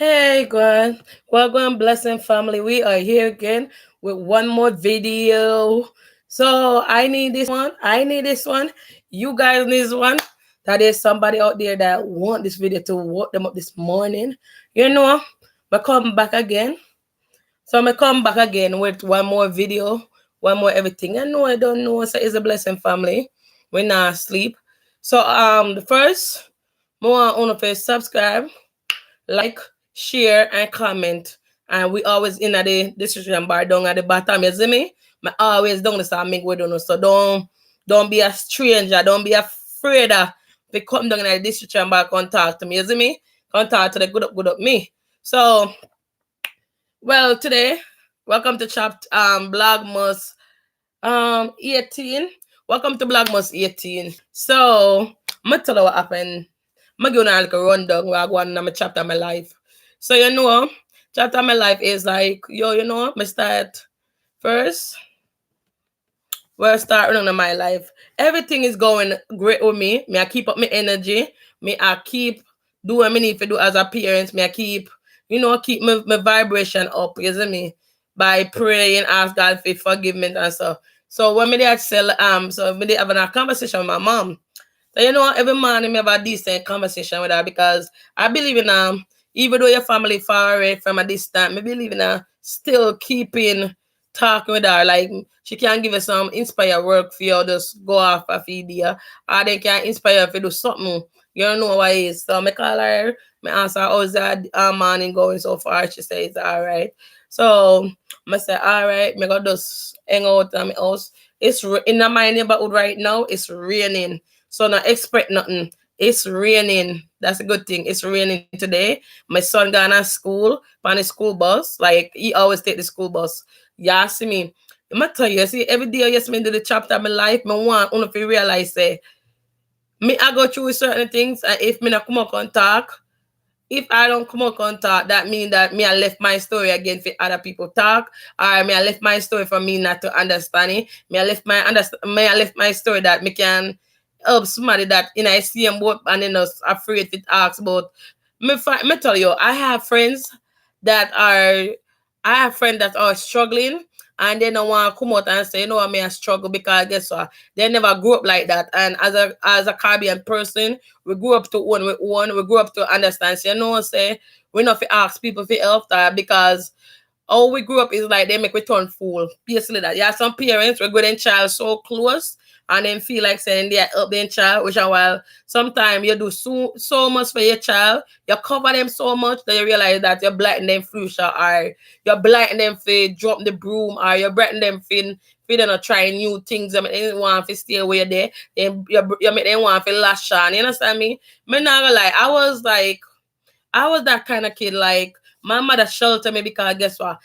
Hey, Gwen. Welcome, blessing family. We are here again with one more video. So I need this one. I need this one. You guys need this one. That is somebody out there that want this video to woke them up this morning. You know, I come back again. So I'm come back again with one more video, one more everything. I know I don't know. So it's a blessing family. We not sleep. So the first more on the subscribe, like, share, and comment. And we always in at the description bar down at the bottom. You see me? I always down the same make we don't know. So don't be a stranger. Don't be afraid of to come down in the description bar contact to me. You see me? Contact to the good up me. So well today, welcome to vlogmas 18. Welcome to vlogmas 18. So I'm gonna tell you what happened. I'm gonna give you a rundown where I go on my chapter of my life. So chapter of my life is like, I start first. Well, start running my life. Everything is going great with me. Me, I keep up my energy. Me, I keep doing what I need to do as a parent. Me, I keep, keep my vibration up, you see me? By praying, ask God for forgiveness and stuff. So when me did so me did having a conversation with my mom. So every morning me have a decent conversation with her because I believe in even though your family far away from a distance, me believe in still keeping talking with her. Like she can give us some inspire work for you, just go off a video, or they can inspire you to do something. You don't know what it is. So me call her, me ask her how's that morning going so far. She says all right. So I say all right, me go just hang out at my house. It's in my neighborhood right now, it's raining. So not expect nothing. It's raining. That's a good thing. It's raining today. My son gone to school on the school bus. Like he always take the school bus. Yeah, see me. I'm gonna tell you, see, every day I yes me do the chapter of my life, me want to realize say me I go through certain things and if me not come up and talk, if I don't come up and talk, that mean that me I left my story again for other people talk, or me I left my story for me not to understand it. Me I left my story that me can help somebody that I see them both and then us afraid to ask about. Me tell you, that I have friends that are struggling and they don't want to come out and say, I may struggle because guess what? They never grew up like that. And as a Caribbean person, we grew up to own with one, we grew up to understand. So say we not to ask people for help because how we grew up is like they make we turn fool. Basically that. Yeah, some parents we go their child so close and then feel like saying they help their child, which are while sometimes you do so much for your child, you cover them so much that you realize that you're blighting them future, or you're blighting them for drop the broom, or you're blighting them for them not trying new things. You make them want to stay away there. Then you make them want to lash on. You understand me? Me not gonna lie, I was that kind of kid. Like my mother sheltered me because guess what?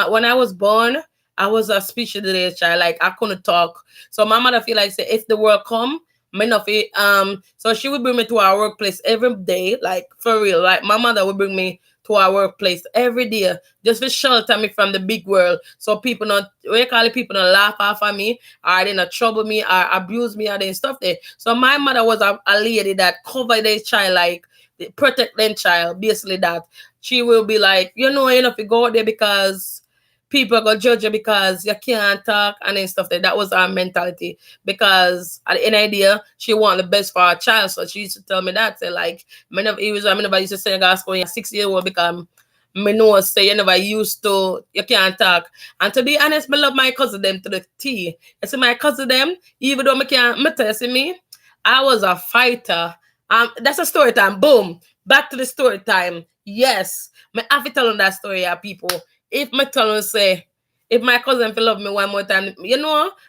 When I was born, I was a special delayed child. Like I couldn't talk. So my mother feel like say if the world come, me not feel, so she would bring me to our workplace every day, like for real. Like my mother would bring me to our workplace every day just to shelter me from the big world. So people not what you call it, people not laugh off of me, or they not trouble me, or abuse me, or they stuff there. So my mother was a lady that covered their child, like protect them child, basically that. She will be like, you know, if you go out there because people are gonna judge you because you can't talk and then stuff like that. That was our mentality. Because at the end of the day, she want the best for her child. So she used to tell me that. Say like, I never used to say in school, you're 6 years old because me know say you never used to, you can't talk. And to be honest, me love my cousin them to the T. You see my cousin them, even though me can't, me tell you, see me, I was a fighter. That's a story time. Boom. Back to the story time. Yes. Me have to tell on that story, yeah, people. If my tell say, if my cousin feel love me one more time,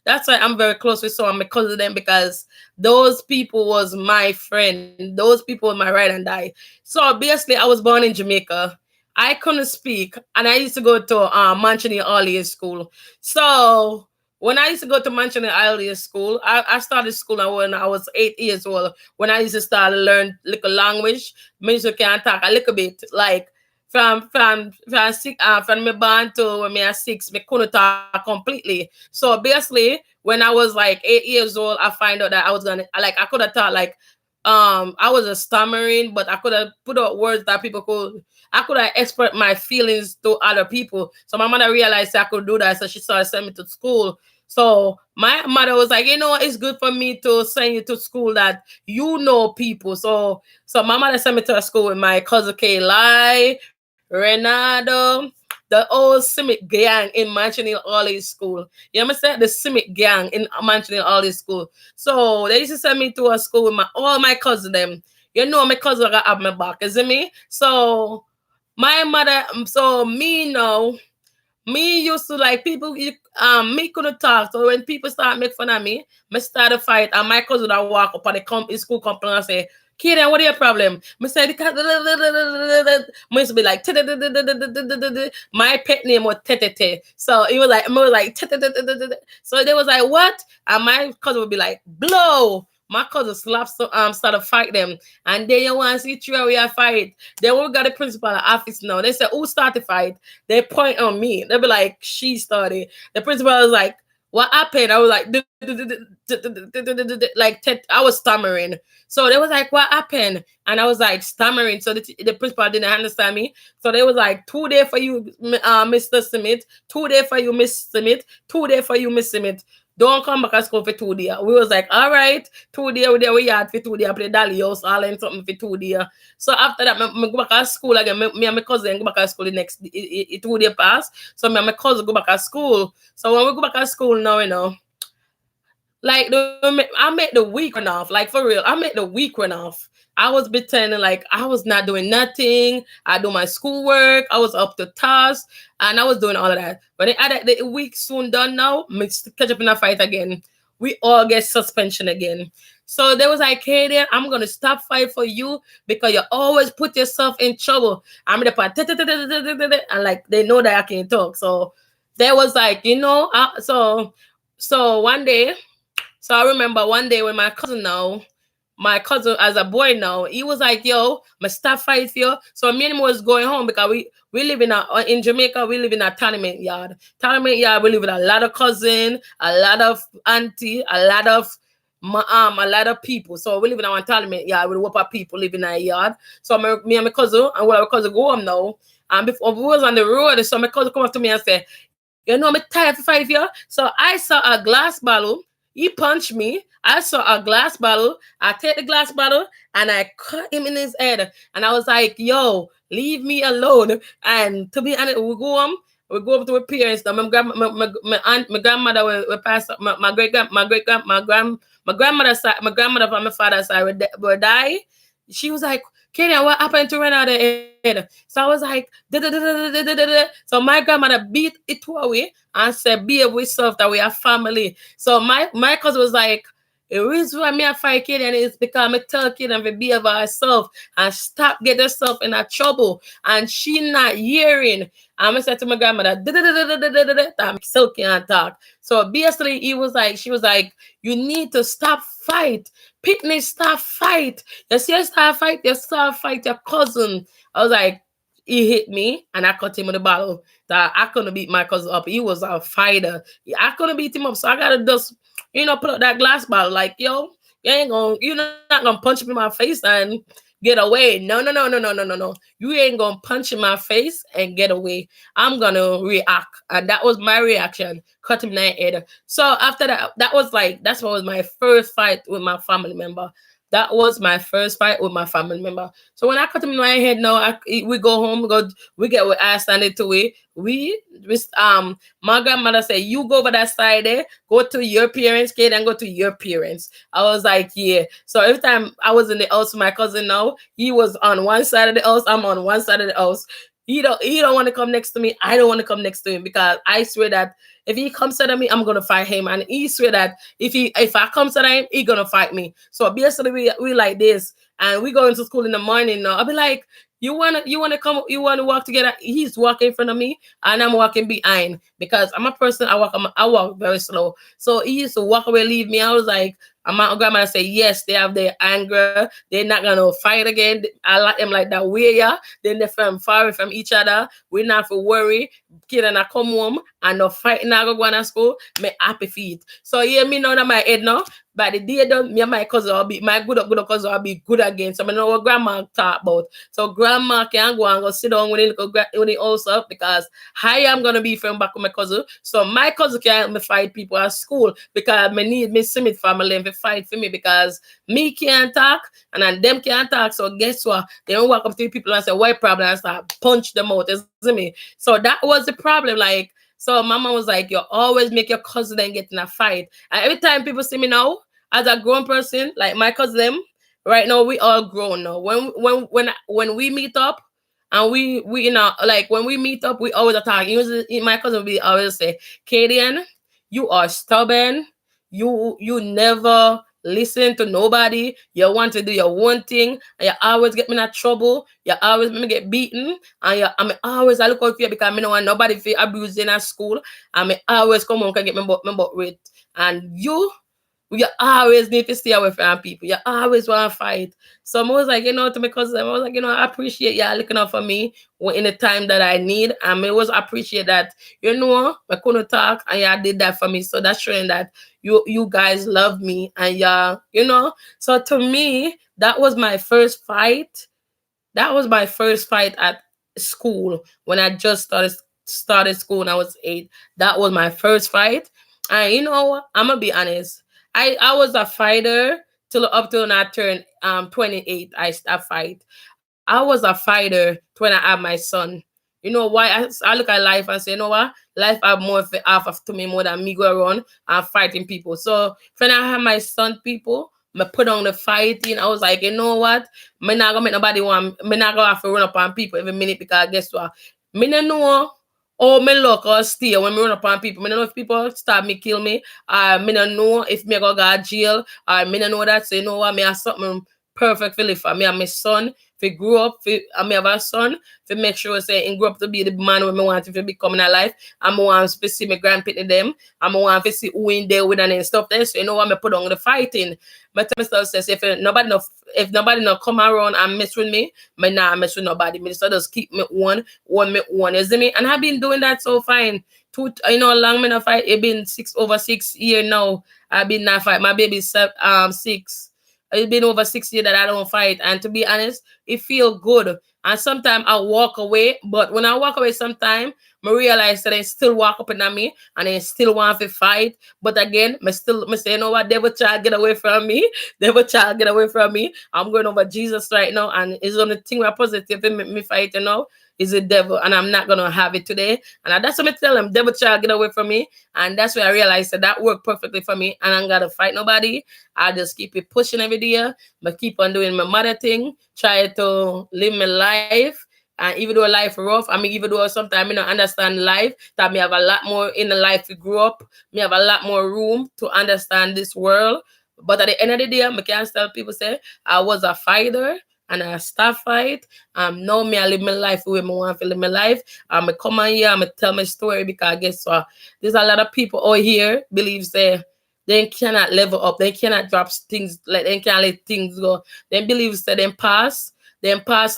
that's why I'm very close with some of my cousin them because those people was my friend. Those people were my ride and die. So basically, I was born in Jamaica. I couldn't speak, and I used to go to Manchester early school. So when I used to go to Manchester early school, I started school when I was 8 years old. When I used to start to learn little language, me used to can talk a little bit like from me born to when me at 6, me couldn't talk completely. So basically, when I was like 8 years old, I find out that I was gonna like I could have thought like I was a stammering, but I could have put out words that people could. I could have expressed my feelings to other people. So my mother realized I could do that, so she started sending me to school. So my mother was like, it's good for me to send you to school that people. So my mother sent me to a school with my cousin Kayla, Renado, the old Simic gang in Manchester all his school. You understand? The Simic gang in Manchester all his school. So they used to send me to a school with all my cousins them. My cousin got have my back, isn't me? So my mother, so me now, me used to like people me couldn't talk. So when people start make fun of me start a fight and my cousin would walk up on the school complaint and say, Kid, what is your problem? Me say me used to be like my pet name was Tete. So it was like so they was like what? And my cousin would be like blow. My cousin slaps started fight them. And then you want to see three we a fight. Then we got the principal at office now. They said, who started the fight? They point on me. They be like, she started. The principal was like, what happened? I was like, I was stammering. So they was like, what happened? And I was like stammering. So the principal didn't understand me. So they was like, 2 days for you, Mr. Smith. 2 days for you, Miss Smith. 2 days for you, Miss Smith. Don't come back to school for 2 days. We was like, all right, 2 days we had for 2 days. I play Dolly House, all and something for 2 days. So after that, I go back to school again. Me and my cousin go back to school the next 2 days pass. So me and my cousin go back to school. So when we go back to school now, like I made the week run off. Like for real, I made the week run off. I was pretending like I was not doing nothing. I do my schoolwork. I was up to task, and I was doing all of that. But the week soon done now. Me catch up in a fight again. We all get suspension again. So they was like, hey, then I'm gonna stop fight for you because you always put yourself in trouble. I'm the part, and like they know that I can't talk. So there was like, so one day. So I remember one day when my cousin as a boy now, he was like, yo, my stop fight for you. So me and him was going home because we live in Jamaica, we live in a tournament yard. Tournament yard, we live with a lot of cousin, a lot of auntie, a lot of people. So we live in our tournament yard with a whole of people living in our yard. So me and my cousin, and my cousin go home now. And before we was on the road, so my cousin come up to me and say, I'm tired for 5 years. So I saw a glass bottle. He punched me. I saw a glass bottle. I take the glass bottle and I cut him in his head. And I was like, yo, leave me alone. And to be honest, we go up to my parents. Now my grandmother will pass up. My grandmother side, my grandmother from my father's side will die. She was like, Kenya, what happened to Renata head? So I was like, so my grandmother beat it away and said, be with self that we are family. So my cousin was like, the reason why me a fight kid and it's because I tell kid and be of herself and stop get herself in a trouble. And she not hearing. I'm gonna say to my grandmother, I still can't talk. So basically she was like, you need to stop fight. Picnic, stop fight. You start fight your cousin. I was like, he hit me and I cut him with a bottle. That I couldn't beat my cousin up. He was a fighter. I couldn't beat him up. So I gotta just, put up that glass bottle. Like, yo, you're not gonna punch me in my face and get away. No. You ain't gonna punch in my face and get away. I'm gonna react. And that was my reaction. Cut him in the head. So after that, that's what was my first fight with my family member. That was my first fight with my family member. So when I cut him in my head, now we go home, we get with ass standing to it. My grandmother said, you go over that side there, go to your parents, kid, and go to your parents. I was like, yeah. So every time I was in the house with my cousin now, he was on one side of the house, I'm on one side of the house. He don't want to come next to me. I don't want to come next to him because I swear that if he comes to me, I'm gonna fight him. And he swear that if I come to him, he gonna fight me. So basically we like this. And we go into school in the morning now. I'll be like, you wanna walk together? He's walking in front of me and I'm walking behind because I'm a person, I walk very slow. So he used to walk away, leave me. I was like, my grandmother say, yes, they have their anger. They're not going to fight again. I like them like that way, yeah. Then they're far away from each other. We not to worry. Kid and I come home and no fighting. I go to school. Me happy feet. So, yeah, me know that my head now. by the day done, me and my cousin will be my good cousin will be good again. So I know what grandma talk about. So grandma can go sit down with the house up because I am gonna be from back with my cousin. So my cousin can help me fight people at school because me need me see me family and fight for me because me can't talk and then them can't talk. So guess what? They don't walk up to people and say what problem and start punch them out. You see me? So that was the problem. Like so my mom was like, you always make your cousin and get in a fight. And every time people see me now, as a grown person, like my cousin, right now we all grown now. When we meet up and we you know like when we meet up, we always attack. Usually my cousin will be always say, Kadian, you are stubborn. You never listen to nobody. You want to do your own thing, and you always get me in trouble. You always make me get beaten, and I look out for you because I don't want nobody feel abusing at school. And I always come home and get my butt raped. And you always need to stay away from people. You always want to fight. So I was like, to my cousin, I was like, I appreciate y'all looking out for me in the time that I need. And I was appreciate that, I couldn't talk and y'all did that for me. So that's showing that you guys love me and y'all. So to me, that was my first fight. That was my first fight at school when I just started school when I was 8. That was my first fight. And I'm gonna be honest. I was a fighter till up till when I turned 28. I fight. I was a fighter when I had my son. You know why? I look at life and say, you know what? Life have more to me more than me go around and fighting people. So when I had my son, people, me put on the fighting. I was like, you know what? Me not gonna make nobody want. Me not gonna have to run up on people every minute because guess what? Me no know. Oh, me look or stay when me run up on people. Me don't know if people start me kill me. Me don't know if me go jail. Me don't know that. So you know what? Me have something perfect for live for me and my son. If he grew up, and me have a son, to make sure say he grew up to be the man when me want him to become in a life. And me want to see my grandparents them. And me want to see who in there with and stuff there. So you know what? Me put on the fighting. But tell myself says if nobody no come around and mess with me nah mess with nobody. Me just keep me one, you see me? And I've been doing that so fine. Long me not fight. It been over 6 years now. I've been not fight. My baby's 6. It's been over 6 years that I don't fight. And to be honest, it feel good. And sometimes I walk away. But when I walk away sometimes, I realize that they still walk up in me and they still want to fight. But again, I say, you know what, devil child, get away from me. Devil child, get away from me. I'm going over Jesus right now. And it's the only thing we're positive in me fight, is the devil. And I'm not going to have it today. And that's what I tell them, devil child, get away from me. And that's where I realized that worked perfectly for me. And I don't got to fight nobody. I just keep it pushing every day. But keep on doing my mother thing. Try to live my life. And even though life rough, even though sometimes I don't understand life, that me have a lot more in the life to grow up. Me have a lot more room to understand this world. But at the end of the day, I can't tell people say I was a fighter and I start fight. Now me I live my life the way I want to live my life. I come on here, I tell my story because guess what? There's a lot of people out here believe say they cannot level up, they cannot drop things, like they can't let things go. They believe say them past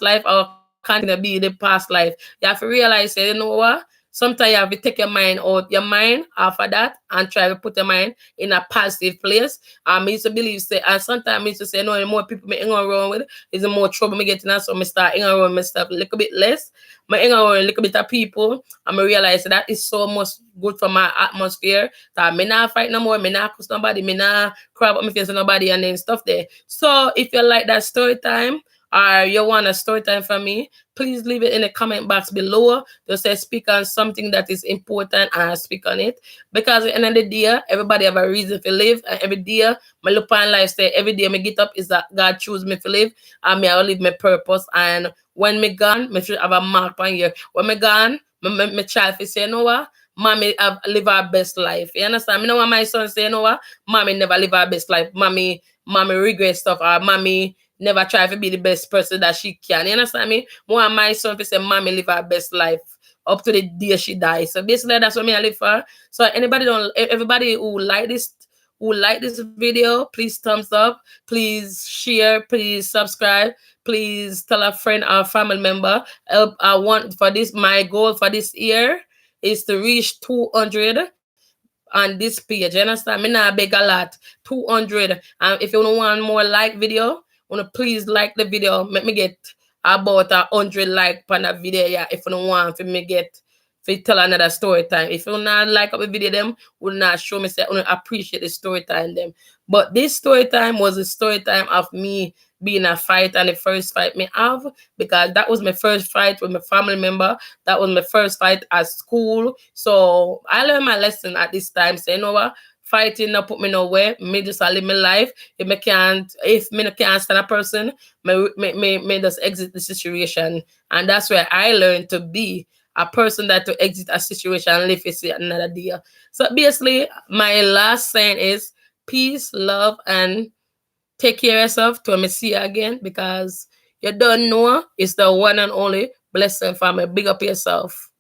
life or continue to be the past life. You have to realize say, you know what? Sometimes you have to take your mind off of that and try to put your mind in a positive place. I used to believe say, and sometimes I used to say, no, the more people me hang around with, is the more trouble me getting. So I start hanging around with stuff a little bit less. I hang around a little bit of people, and I realize that is so much good for my atmosphere. That me not fight no more, me not cuss nobody, me not cry about me face with nobody, and then stuff there. So if you like that story time, or you want a story time from me, please leave it in the comment box below. Just say speak on something that is important and I speak on it. Because at the end of the day, everybody have a reason to live. And every day, my look on life say every day I get up is that God choose me to live and me I will live my purpose. And when me gone, me should have a mark on here. When me gone, my child will say, you know what? Mommy have live our best life. You understand? Me know what my son say, you know what? Mommy never live our best life. Mommy regret stuff, or mommy never try to be the best person that she can. You understand me? More my son to say mommy live her best life up to the day she dies. So basically that's what me I live for. So everybody who like this video, please thumbs up, please share, please subscribe, please tell a friend or family member. My goal for this year is to reach 200 on this page. You understand? Me not beg a lot. 200. And if you don't want more like video, wanna please like the video. Make me get about 100 like on that video. Yeah, if you don't want for me get for tell another story time. If you not like up the video, them will not show me say I appreciate the story time them. But this story time was a story time of me being a fight, and the first fight me have, because that was my first fight with my family member. That was my first fight at school. So I learned my lesson at this time. So you know what? Fighting not put me nowhere. Me just live my life. If me can't stand a person, me just exit the situation. And that's where I learned to be a person that to exit a situation and live it another day. So basically, my last saying is peace, love, and take care of yourself till I see you again, because you don't know it's the one and only blessing family. Big up yourself.